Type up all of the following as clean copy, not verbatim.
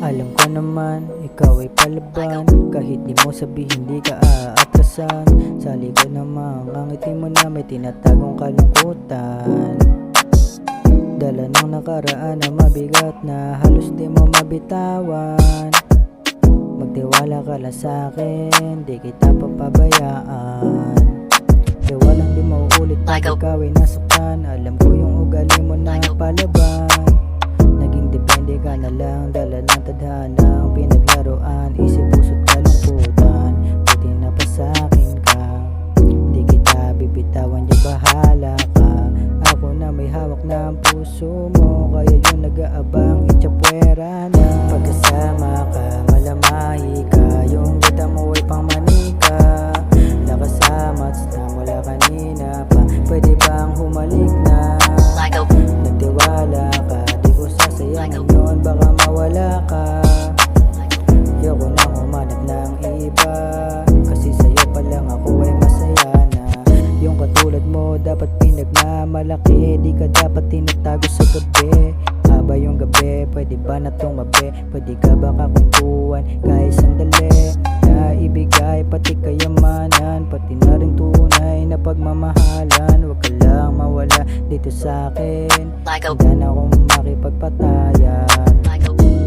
Alam ko naman, ikaw ay palaban. Kahit di mo sabihin, di ka aatrasan. Sa likod naman, ang ngiti mo na may tinatagong kalungkutan. Dala ng nakaraan na mabigat na halos di mo mabitawan. Magtiwala ka lang sa'kin, di kita papabayaan. Tiwalang di mauulit pag ikaw ay nasaktan. Alam ko yung ugali mo na palaban. Naging depende ka na lang, dala ng tadhana ang pinaglaruan. Isip, puso't kalungkutan, buti na pa sa'kin ka. Di kita bibitawan, di bahala ka. Ako na may hawak ng puso mo, kaya yung nag-aabang itsapwera na. Pagkasama ka, malamahi ka, yung kita mo ay pangmanika. Nakasama na mula kanina pa, pwede bang humalik na? Nagtiwala ka, di ko sasayangin yun, baka mawala ka. Ayoko nang humanap ng iba, kasi sa'yo pa lang ako ay masaya na. Yung katulad mo dapat pinagmamalaki, di ka dapat tinatago sa gabi. Haba yung gabi, pwede ba na tumabi? Pwede ka ba kakwentuhan kahit sandali? Naibigay pati kayamanan, pati na rin tunay na pagmamahalan. Huwag ka lang mawala dito sa'kin, handa na akong makipagpatayan.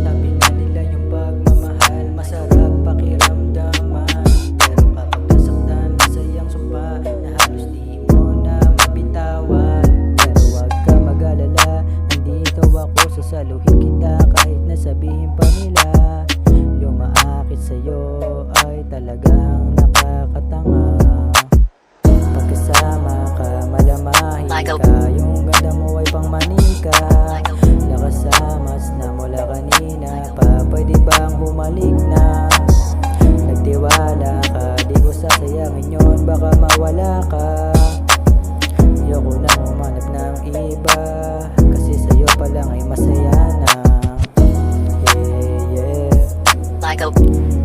Sabi nga nila yung pagmamahal masarap pakiramdaman, pero kapag nasaktan masayang sumpa na halos di mo na mabitawan. Pero huwag ka mag-alala, nandito ako, sasaluhin kita kahit nasabihin pa nila. Yung maakit sa'yo ay talagang nakakatanga. Pagkasama ka, malamahi ka, yung ganda mo ay pangmanika. Nakasamas na mula kanina pa, pwede bang humalik na? Nagtiwala ka, di ko sasayangin yun, baka mawala ka. Ayoko na humanap ng iba, kasi sa'yo pa lang ay masaya na. Yeah, yeah.